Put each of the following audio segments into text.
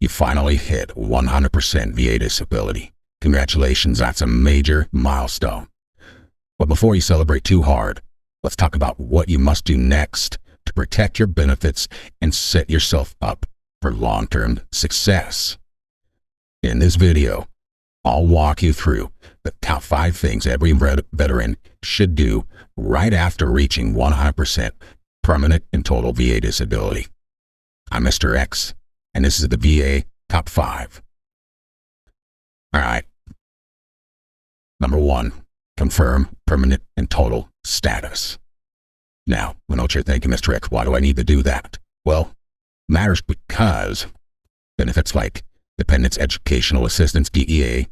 You finally hit 100% VA disability. Congratulations, that's a major milestone. But before you celebrate too hard, let's talk about what you must do next to protect your benefits and set yourself up for long-term success. In this video, I'll walk you through the top 5 things every veteran should do right after reaching 100% permanent and total VA disability. I'm Mr. X, and this is the VA Top 5. All right. Number 1, confirm permanent and total status. Now, I know what you're thinking, Mr. X, why do I need to do that? Well, it matters because benefits like Dependents Educational Assistance, DEA,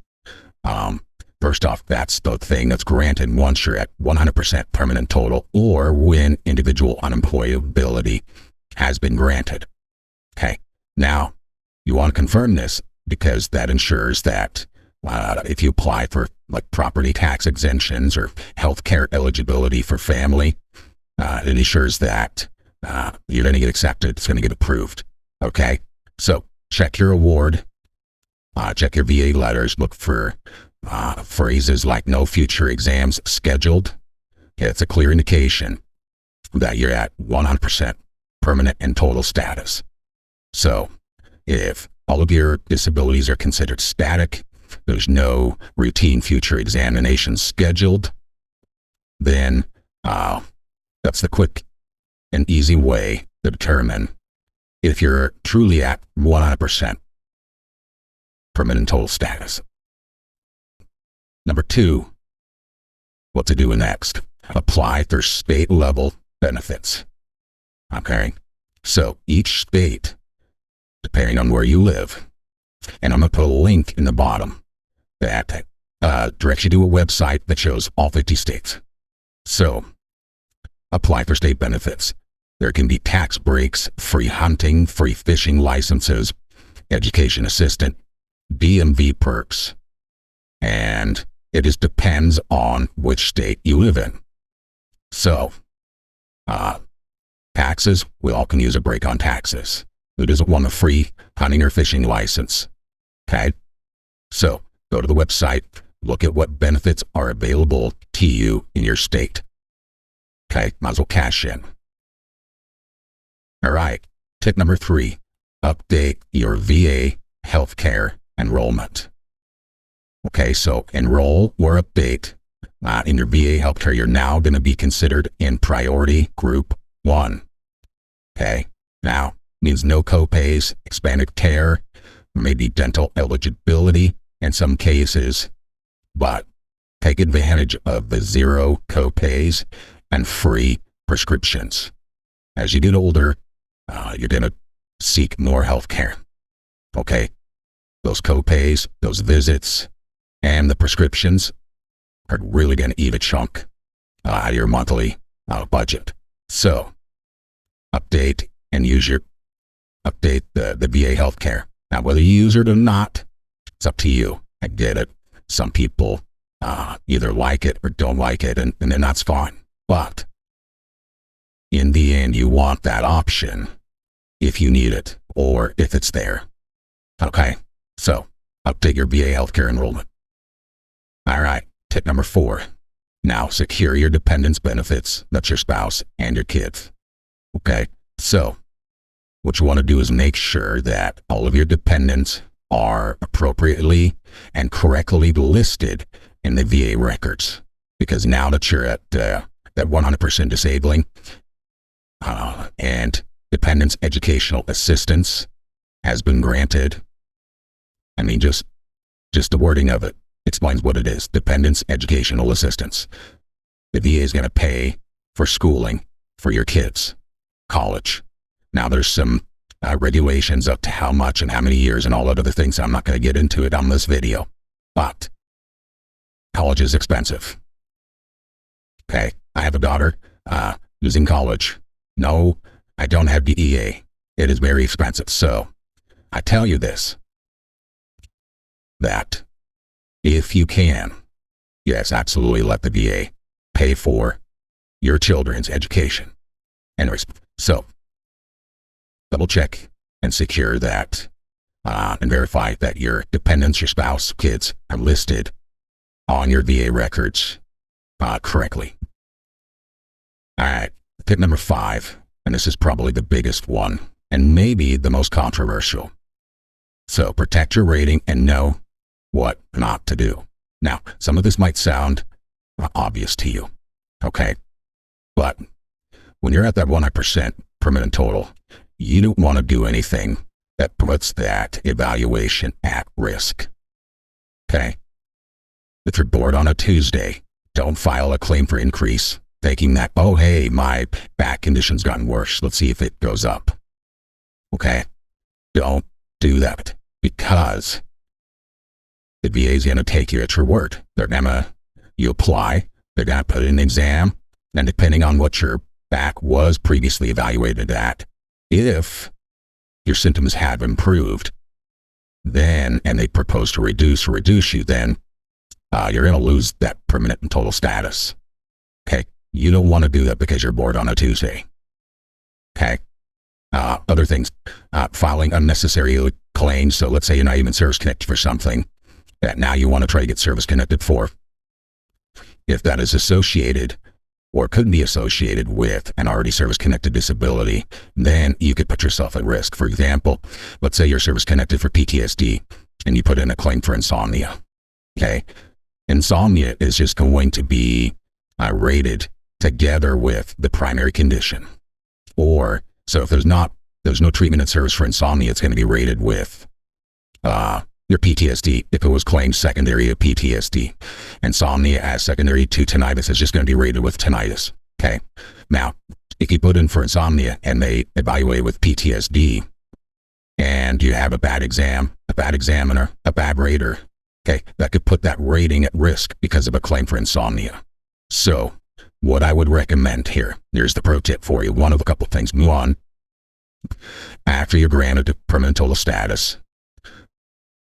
first off, that's the thing that's granted once you're at 100% permanent total or when individual unemployability has been granted. Okay, now you want to confirm this because that ensures that if you apply for like property tax exemptions or health care eligibility for family, it ensures that you're going to get accepted, it's going to get approved. Okay, so check your award, check your VA letters, look for phrases like no future exams scheduled. Yeah, it's a clear indication that you're at 100% permanent and total status. So if all of your disabilities are considered static, there's no routine future examinations scheduled, then that's the quick and easy way to determine if you're truly at 100% permanent and total status. Number 2, what to do next? Apply for state-level benefits. Okay, so each state, depending on where you live, and I'm going to put a link in the bottom that directs you to a website that shows all 50 states. So, apply for state benefits. There can be tax breaks, free hunting, free fishing licenses, education assistant, DMV perks, and it just depends on which state you live in. So, taxes, we all can use a break on taxes. Who doesn't want a free hunting or fishing license? Okay, so go to the website, look at what benefits are available to you in your state. Okay, might as well cash in. All right, tip number 3, update your VA healthcare enrollment. Okay, so enroll or update in your VA healthcare. You're now going to be considered in priority group 1. Okay, now means no copays, expanded care, maybe dental eligibility in some cases, but take advantage of the 0 copays and free prescriptions. As you get older, you're going to seek more health care. Okay, those copays, those visits, and the prescriptions are really going to eat a chunk out of your monthly budget. So, update the VA healthcare. Now, whether you use it or not, it's up to you. I get it. Some people either like it or don't like it, and then that's fine. But in the end, you want that option if you need it or if it's there. Okay, so update your VA healthcare enrollment. All right, tip number 4. Now secure your dependents benefits. That's your spouse and your kids. Okay, so what you want to do is make sure that all of your dependents are appropriately and correctly listed in the VA records. Because now that you're at that 100% disabling and dependents educational assistance has been granted, I mean, just the wording of it explains what it is. Dependents educational assistance. The VA is going to pay for schooling for your kids, college. Now there's some regulations up to how much and how many years and all that other things. I'm not going to get into it on this video, but college is expensive. Okay, I have a daughter who's in college. No, I don't have DEA. It is very expensive. So I tell you this, that if you can, yes, absolutely let the VA pay for your children's education. Anyways, so double check and secure that and verify that your dependents, your spouse, kids are listed on your VA records correctly. All right, tip number 5, and this is probably the biggest one and maybe the most controversial. So protect your rating and know what not to do. Now, some of this might sound obvious to you, okay? But when you're at that 100% permanent total, you don't want to do anything that puts that evaluation at risk, okay? If you're bored on a Tuesday, don't file a claim for increase thinking that, oh, hey, my back condition's gotten worse. Let's see if it goes up, okay? Don't do that because the VA is going to take you at your word. They're going to, you apply, they're going to put in an exam, and depending on what your back was previously evaluated at, if your symptoms have improved, then, and they propose to reduce you, then you're going to lose that permanent and total status. Okay? You don't want to do that because you're bored on a Tuesday. Okay? Other things, filing unnecessary claims. So let's say you're not even service connected for something that now you want to try to get service connected for. If that is associated or could be associated with an already service connected disability, then you could put yourself at risk. For example, let's say you're service connected for PTSD and you put in a claim for insomnia. Okay? Insomnia is just going to be rated together with the primary condition. Or, so if there's no treatment and service for insomnia, it's going to be rated with your PTSD. If it was claimed secondary to PTSD, insomnia as secondary to tinnitus is just going to be rated with tinnitus. Okay. Now, if you put in for insomnia and they evaluate with PTSD and you have a bad exam, a bad examiner, a bad rater, okay, that could put that rating at risk because of a claim for insomnia. So what I would recommend here's the pro tip for you. One of a couple of things. One, after you're granted a permanent total status,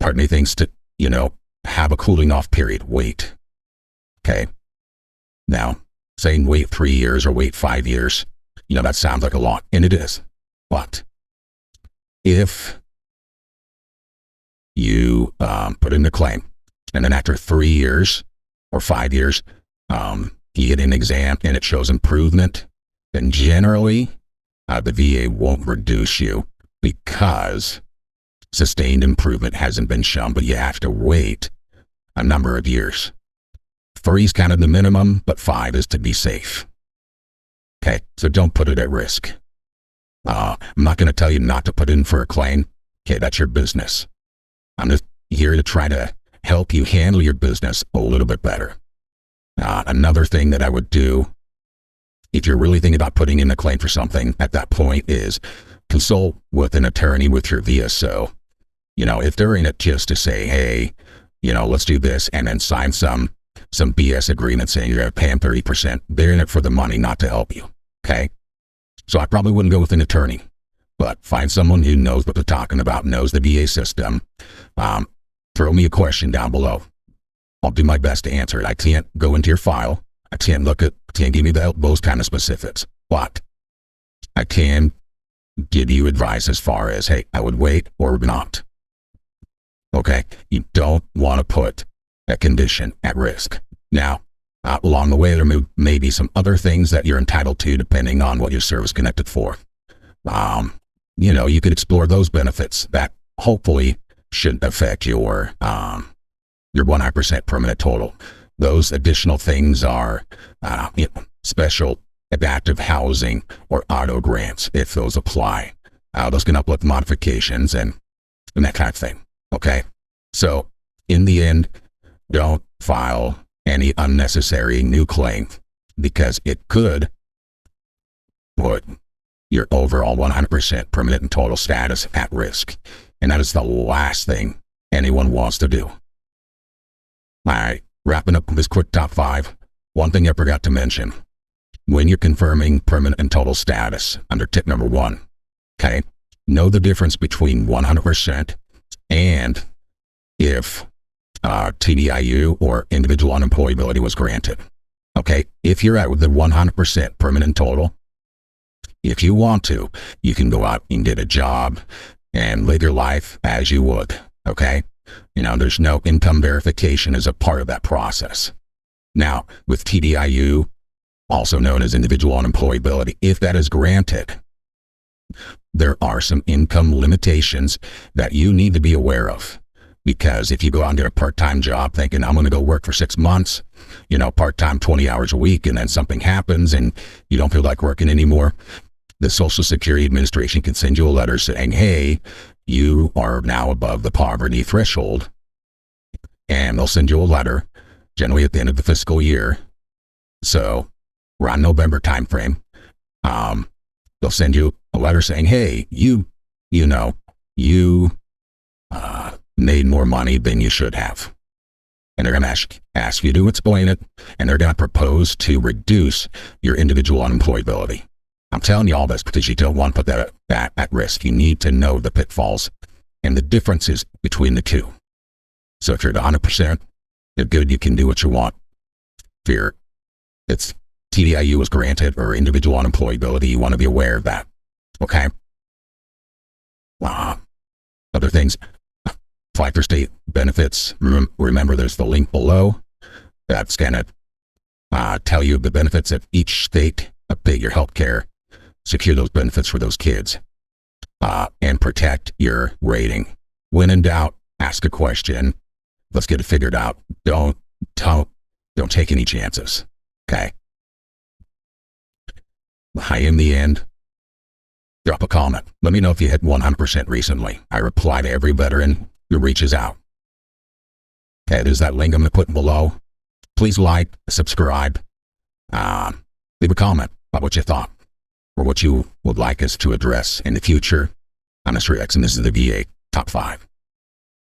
part of me thinks to, have a cooling off period. Wait. Okay. Now, saying wait 3 years or wait 5 years, that sounds like a lot, and it is. But if you put in a claim, and then after 3 years or 5 years, you get an exam and it shows improvement, then generally the VA won't reduce you because sustained improvement hasn't been shown, but you have to wait a number of years. 3 is kind of the minimum, but 5 is to be safe. Okay, so don't put it at risk. I'm not going to tell you not to put in for a claim. Okay, that's your business. I'm just here to try to help you handle your business a little bit better. Another thing that I would do, if you're really thinking about putting in a claim for something at that point, is consult with an attorney with your VSO. If they're in it just to say, hey, let's do this, and then sign some BS agreement saying you're going to pay them 30%, they're in it for the money, not to help you. Okay? So I probably wouldn't go with an attorney, but find someone who knows what they're talking about, knows the VA system. Throw me a question down below. I'll do my best to answer it. I can't go into your file. I can't give you those kind of specifics, but I can give you advice as far as, hey, I would wait or not. Okay? You don't want to put a condition at risk. Now, along the way, there may be some other things that you're entitled to depending on what you're service connected for. You could explore those benefits that hopefully shouldn't affect your 100% permanent total. Those additional things are, special adaptive housing or auto grants, if those apply. Those can uplift modifications and that kind of thing. Okay? So, in the end, don't file any unnecessary new claim because it could put your overall 100% permanent and total status at risk. And that is the last thing anyone wants to do. All right, wrapping up this quick top 5. One thing I forgot to mention. When you're confirming permanent and total status, under tip number 1, okay, know the difference between 100% and if TDIU or individual unemployability was granted. Okay, if you're at the 100% permanent total, if you want to, you can go out and get a job, and live your life as you would, okay? There's no income verification as a part of that process. Now, with TDIU, also known as Individual Unemployability, if that is granted, there are some income limitations that you need to be aware of. Because if you go out and get a part-time job thinking, I'm going to go work for 6 months, part-time 20 hours a week, and then something happens and you don't feel like working anymore, the Social Security Administration can send you a letter saying, hey, you are now above the poverty threshold. And they'll send you a letter, generally at the end of the fiscal year. So we're on November timeframe. They'll send you a letter saying, hey, you made more money than you should have. And they're going to ask you to explain it, and they're going to propose to reduce your individual unemployability. I'm telling you all this because you don't want to put that at risk. You need to know the pitfalls and the differences between the two. So if you're at 100%, you're good, you can do what you want. If it's TDIU is granted or individual unemployability, you want to be aware of that. Okay? Other things. Apply for state benefits. Remember, there's the link below. That's going to tell you the benefits of each state, update your health care, secure those benefits for those kids, and protect your rating. When in doubt, ask a question. Let's get it figured out. Don't take any chances. Okay? In the end, drop a comment. Let me know if you hit 100% recently. I reply to every veteran who reaches out. Okay, there's that link I'm going to put below. Please like, subscribe, leave a comment about what you thought or what you would like us to address in the future. I'm Mr. X, and this is the VA Top 5.